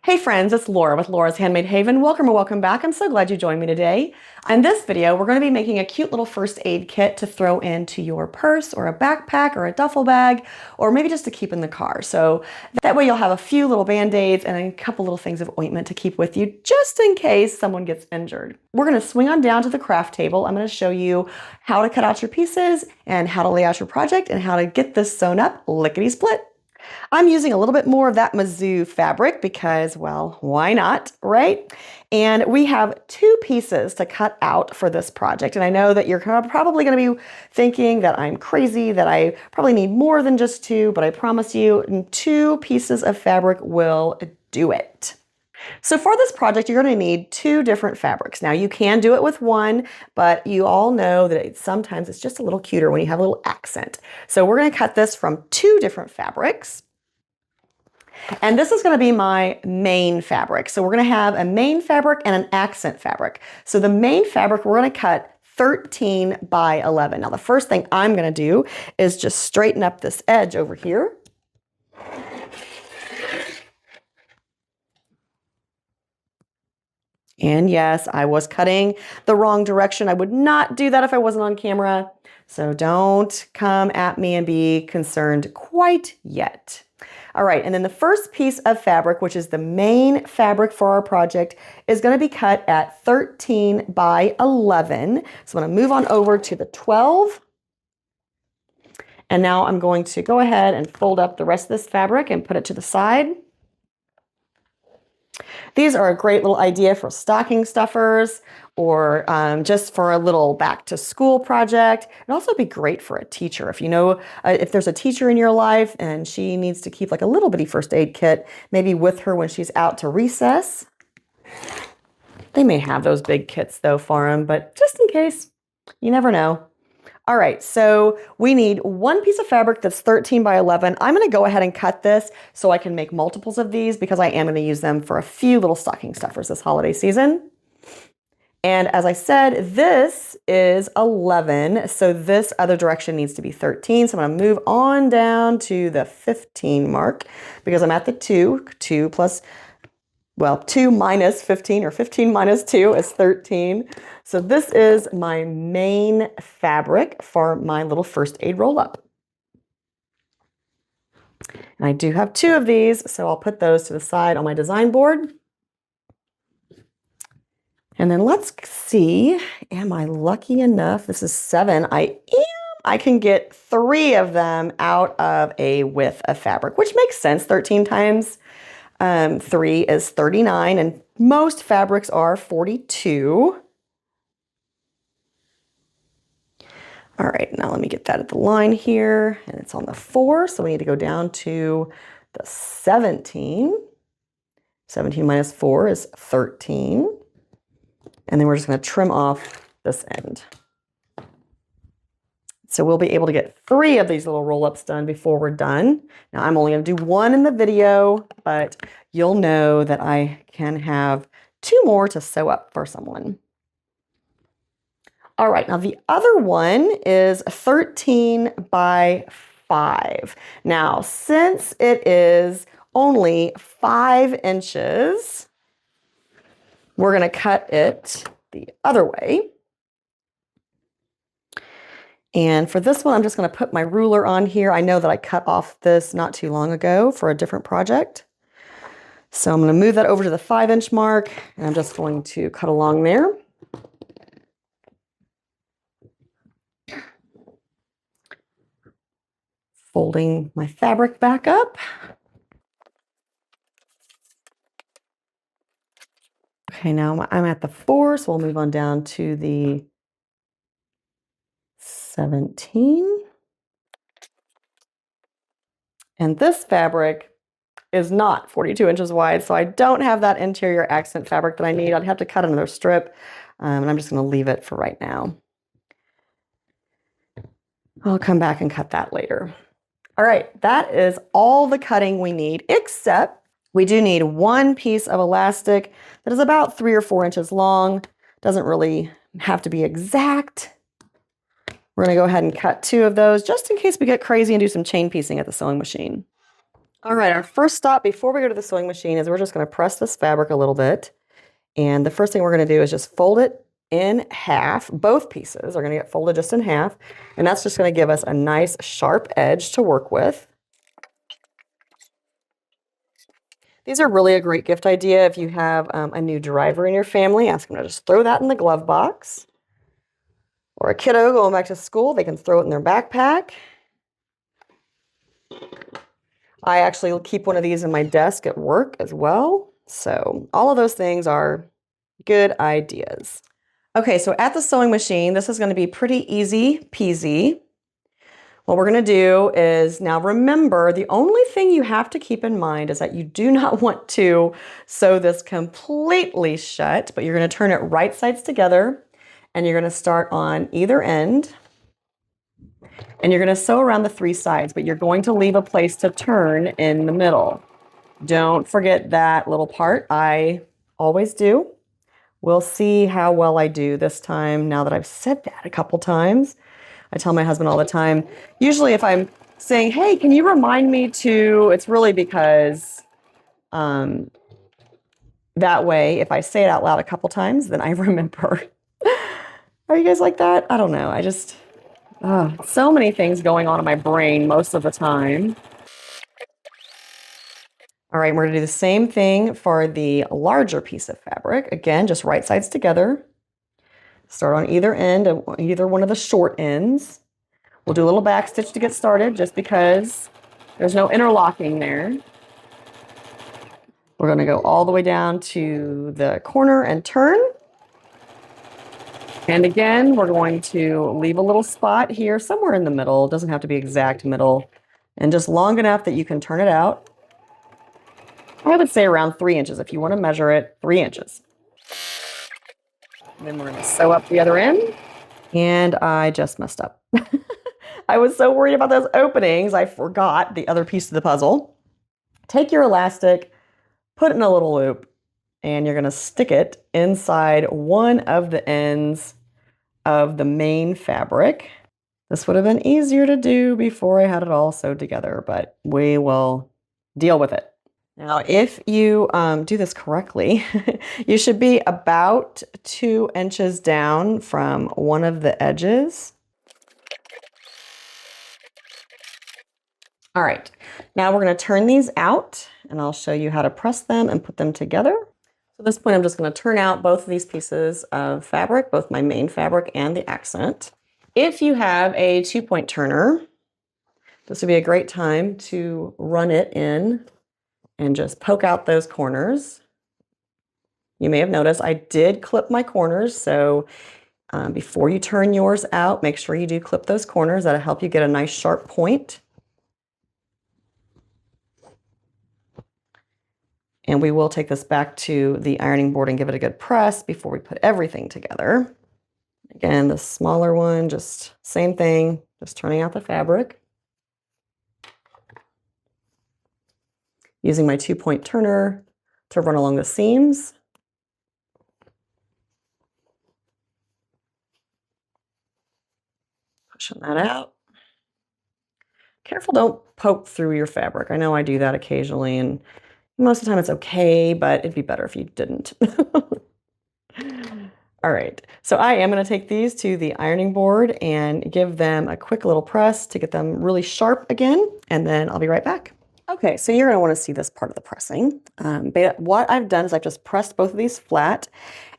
Hey friends, it's Laura with Laura's Handmade Haven. Welcome or welcome back. I'm so glad you joined me today. In this video, we're going to be making a cute little first aid kit to throw into your purse or a backpack or a duffel bag, or maybe just to keep in the car. So that way you'll have a few little Band-Aids and a couple little things of ointment to keep with you just in case someone gets injured. We're going to swing on down to the craft table. I'm going to show you how to cut out your pieces and how to lay out your project and how to get this sewn up lickety-split. I'm using a little bit more of that Mizzou fabric because, well, why not, right? And we have 2 pieces to cut out for this project. And I know that you're probably going to be thinking that I'm crazy, that I probably need more than just 2, but I promise you 2 pieces of fabric will do it. So for this project, you're going to need 2 different fabrics. Now you can do it with one, but you all know that sometimes it's just a little cuter when you have a little accent. So we're going to cut this from 2 different fabrics. And this is going to be my main fabric. So we're going to have a main fabric and an accent fabric. So the main fabric, we're going to cut 13 by 11. Now the first thing I'm going to do is just straighten up this edge over here. And yes, I was cutting the wrong direction. I would not do that if I wasn't on camera. So don't come at me and be concerned quite yet. All right, and then the first piece of fabric, which is the main fabric for our project, is going to be cut at 13 by 11. So I'm going to move on over to the 12. And now I'm going to go ahead and fold up the rest of this fabric and put it to the side. These are a great little idea for stocking stuffers or just for a little back to school project. It'd also be great for a teacher. If you know, if there's a teacher in your life and she needs to keep like a little bitty first aid kit, maybe with her when she's out to recess. They may have those big kits though for them, but just in case, you never know. All right, so we need 1 piece of fabric that's 13 by 11. I'm going to go ahead and cut this so I can make multiples of these because I am going to use them for a few little stocking stuffers this holiday season. And as I said, this is 11, so this other direction needs to be 13. So I'm going to move on down to the 15 mark because I'm at the 2. 2 minus 15 or 15 minus 2 is 13. So this is my main fabric for my little first aid roll-up. And I do have 2 of these, so I'll put those to the side on my design board. And then let's see, am I lucky enough? This is 7. I can get 3 of them out of a width of fabric, which makes sense. 13 times 3 is 39, and most fabrics are 42. All right, now let me get that at the line here, and it's on the 4, so we need to go down to the 17. 17 minus 4 is 13. And then we're just going to trim off this end. So we'll be able to get 3 of these little roll-ups done before we're done. Now I'm only going to do 1 in the video, but you'll know that I can have 2 more to sew up for someone. All right, now the other one is 13 by 5. Now, since it is only 5 inches, we're going to cut it the other way. And for this one, I'm just going to put my ruler on here. I know that I cut off this not too long ago for a different project. So I'm going to move that over to the 5-inch mark, and I'm just going to cut along there. Folding my fabric back up. Okay, now I'm at the 4, so we'll move on down to the 17. And this fabric is not 42 inches wide, so I don't have that interior accent fabric that I need. I'd have to cut another strip, and I'm just going to leave it for right now. I'll come back and cut that later. All right, that is all the cutting we need, except we do need 1 piece of elastic that is about 3 or 4 inches long. Doesn't really have to be exact. We're going to go ahead and cut 2 of those just in case we get crazy and do some chain piecing at the sewing machine. All right, our first stop before we go to the sewing machine is we're just going to press this fabric a little bit. And the first thing we're going to do is just fold it in half. Both pieces are going to get folded just in half. And that's just going to give us a nice sharp edge to work with. These are really a great gift idea if you have a new driver in your family. Ask them to just throw that in the glove box. Or a kiddo going back to school, they can throw it in their backpack. I actually keep one of these in my desk at work as well. So all of those things are good ideas. Okay, so at the sewing machine, this is going to be pretty easy peasy. What we're going to do is, now remember, the only thing you have to keep in mind is that you do not want to sew this completely shut, but you're going to turn it right sides together, and you're going to start on either end. And you're going to sew around the 3 sides, but you're going to leave a place to turn in the middle. Don't forget that little part. I always do. We'll see how well I do this time now that I've said that a couple times. I tell my husband all the time, usually if I'm saying, hey, can you remind me to, it's really because that way, if I say it out loud a couple times, then I remember. Are you guys like that? I don't know. I just... so many things going on in my brain most of the time. All right, we're going to do the same thing for the larger piece of fabric. Again, just right sides together. Start on either end, either one of the short ends. We'll do a little back stitch to get started just because there's no interlocking there. We're going to go all the way down to the corner and turn. And again, we're going to leave a little spot here, somewhere in the middle. It doesn't have to be exact middle. And just long enough that you can turn it out. I would say around 3 inches. If you want to measure it, 3 inches. And then we're going to sew up the other end. And I just messed up. I was so worried about those openings, I forgot the other piece of the puzzle. Take your elastic, put it in a little loop, and you're going to stick it inside one of the ends of the main fabric. This would have been easier to do before I had it all sewed together, but we will deal with it. Now, if you do this correctly, you should be about 2 inches down from one of the edges. All right, now we're going to turn these out, and I'll show you how to press them and put them together. So at this point, I'm just going to turn out both of these pieces of fabric, both my main fabric and the accent. If you have a 2-point turner, this would be a great time to run it in and just poke out those corners. You may have noticed I did clip my corners, so before you turn yours out, make sure you do clip those corners. That'll help you get a nice sharp point. And we will take this back to the ironing board and give it a good press before we put everything together. Again, the smaller one, just same thing, just turning out the fabric. Using my 2-point turner to run along the seams. Pushing that out. Careful, don't poke through your fabric. I know I do that occasionally, and most of the time it's okay, but it'd be better if you didn't. All right, so I am going to take these to the ironing board and give them a quick little press to get them really sharp again, and then I'll be right back. Okay, so you're going to want to see this part of the pressing. But what I've done is I've just pressed both of these flat,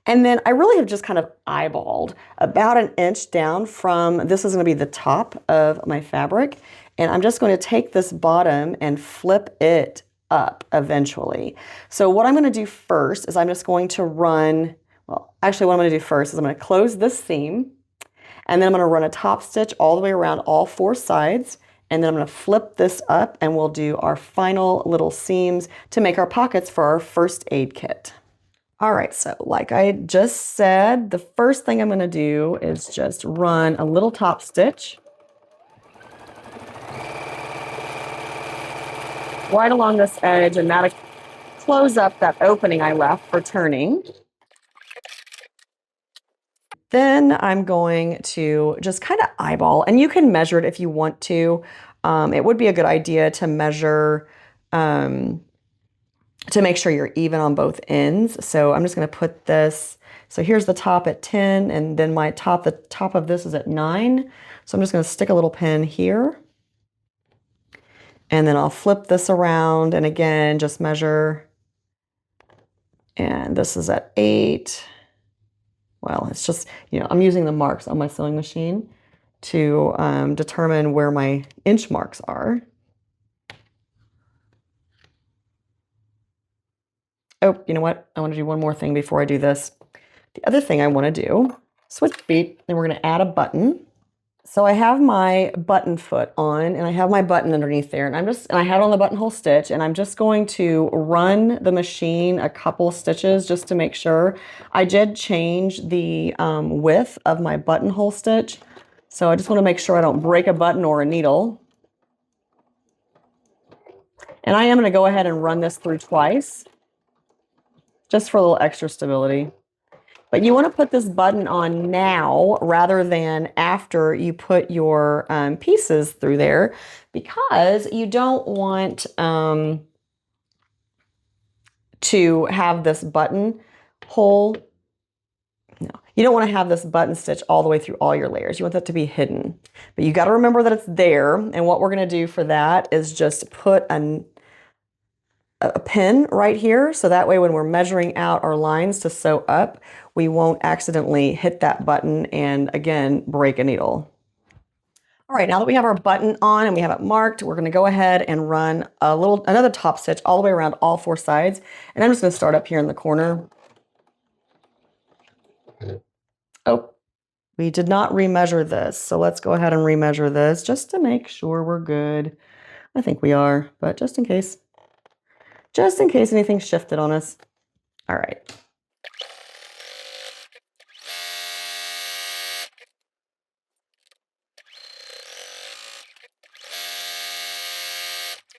and then I really have just kind of eyeballed about 1 inch down from, this is going to be the top of my fabric, and I'm just going to take this bottom and flip it up eventually. So what I'm going to do first is I'm just going to run, well, actually what I'm going to do first is I'm going to close this seam, and then I'm going to run a top stitch all the way around all 4 sides, and then I'm going to flip this up and we'll do our final little seams to make our pockets for our first aid kit. All right, so like I just said, the first thing I'm going to do is just run a little top stitch right along this edge, and that'll close up that opening I left for turning. Then I'm going to just kind of eyeball, and you can measure it if you want to. It would be a good idea to measure to make sure you're even on both ends. So I'm just going to put this, so here's the top at 10, and then the top of this is at 9. So I'm just going to stick a little pin here, and then I'll flip this around, and again, just measure, and this is at 8. Well, it's just, you know, I'm using the marks on my sewing machine to determine where my inch marks are. Oh, you know what? I want to do one more thing before I do this. The other thing I want to do, switch feet, and we're going to add a button. So I have my button foot on, and I have my button underneath there, and I have it on the buttonhole stitch, and I'm just going to run the machine a couple stitches just to make sure. I did change the width of my buttonhole stitch, so I just want to make sure I don't break a button or a needle. And I am going to go ahead and run this through twice, just for a little extra stability. But you want to put this button on now rather than after you put your pieces through there, because you don't want to have this button hole. No, you don't want to have this button stitch all the way through all your layers. You want that to be hidden. But you got to remember that it's there. And what we're going to do for that is just put a pin right here, so that way when we're measuring out our lines to sew up, we won't accidentally hit that button and again break a needle. All right, now that we have our button on and we have it marked, we're going to go ahead and run another top stitch all the way around all 4 sides, and I'm just going to start up here in the corner. Oh, we did not remeasure this, so let's go ahead and remeasure this just to make sure we're good. I think we are, but just in case anything shifted on us. All right.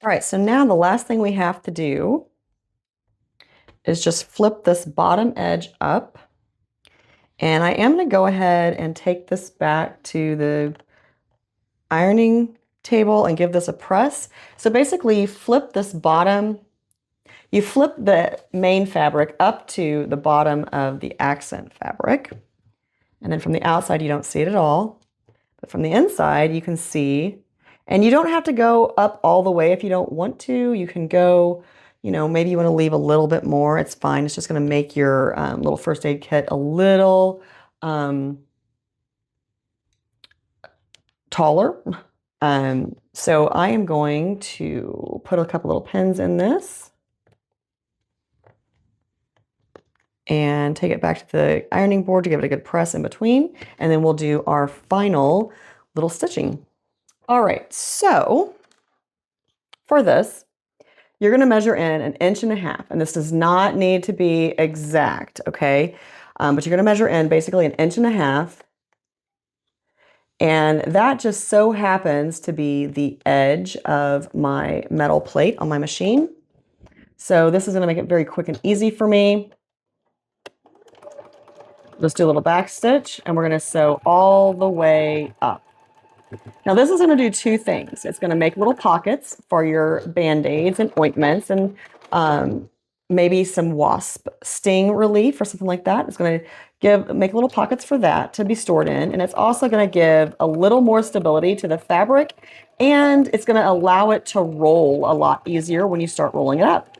All right, so now the last thing we have to do is just flip this bottom edge up. And I am going to go ahead and take this back to the ironing table and give this a press. So basically you flip this bottom, you flip the main fabric up to the bottom of the accent fabric. And then from the outside, you don't see it at all. But from the inside, you can see, and you don't have to go up all the way if you don't want to. You can go, you know, maybe you want to leave a little bit more. It's fine. It's just going to make your little first aid kit a little taller. So I am going to put a couple little pins in this and take it back to the ironing board to give it a good press in between. And then we'll do our final little stitching. All right, so for this, you're going to measure in 1.5 inches, and this does not need to be exact, okay? But you're going to measure in basically 1.5 inches, and that just so happens to be the edge of my metal plate on my machine. So this is going to make it very quick and easy for me. Let's do a little back stitch, and we're going to sew all the way up. Now this is going to do 2 things. It's going to make little pockets for your Band-Aids and ointments, and maybe some wasp sting relief or something like that. It's going to make little pockets for that to be stored in, and it's also going to give a little more stability to the fabric, and it's going to allow it to roll a lot easier when you start rolling it up.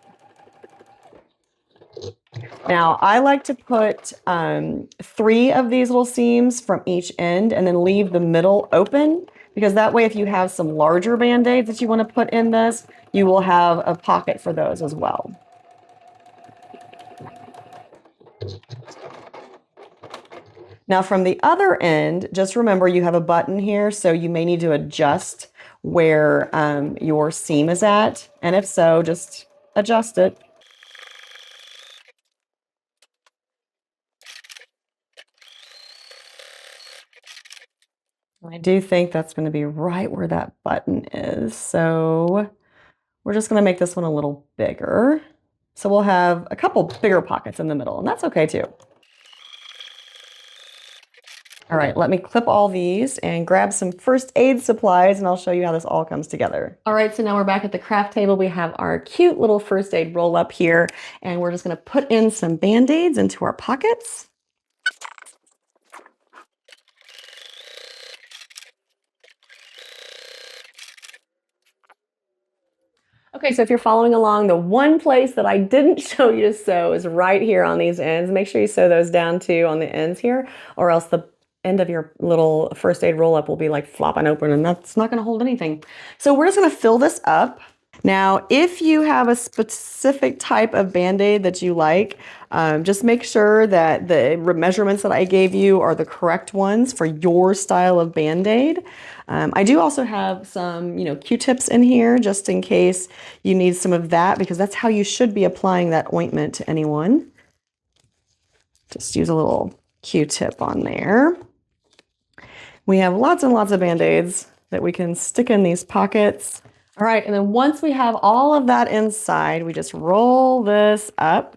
Now, I like to put 3 of these little seams from each end and then leave the middle open, because that way if you have some larger Band-Aids that you want to put in this, you will have a pocket for those as well. Now from the other end, just remember you have a button here, so you may need to adjust where your seam is at, and if so, just adjust it. I do think that's going to be right where that button is. So we're just going to make this one a little bigger. So we'll have a couple bigger pockets in the middle, and that's okay too. All right, let me clip all these and grab some first aid supplies and I'll show you how this all comes together. All right, so now we're back at the craft table. We have our cute little first aid roll up here and we're just gonna put in some Band-Aids into our pockets. Okay, so if you're following along, the one place that I didn't show you to sew is right here on these ends. Make sure you sew those down too on the ends here, or else the end of your little first aid roll up will be like flopping open and that's not gonna hold anything. So we're just gonna fill this up. Now, if you have a specific type of Band-Aid that you like, just make sure that the measurements that I gave you are the correct ones for your style of Band-Aid. I do also have some, Q-tips in here just in case you need some of that because that's how you should be applying that ointment to anyone. Just use a little Q-tip on there. We have lots and lots of Band-Aids that we can stick in these pockets. All right, and then once we have all of that inside, we just roll this up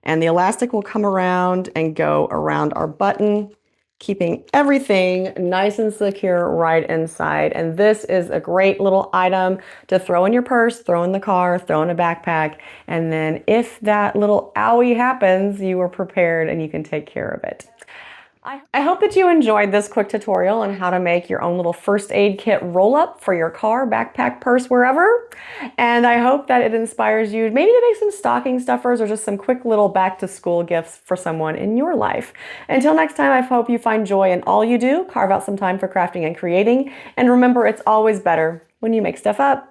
and the elastic will come around and go around our button, keeping everything nice and secure right inside. And this is a great little item to throw in your purse, throw in the car, throw in a backpack. And then if that little owie happens, you are prepared and you can take care of it. I hope that you enjoyed this quick tutorial on how to make your own little first aid kit roll up for your car, backpack, purse, wherever. And I hope that it inspires you maybe to make some stocking stuffers or just some quick little back to school gifts for someone in your life. Until next time, I hope you find joy in all you do, carve out some time for crafting and creating, and remember it's always better when you make stuff up.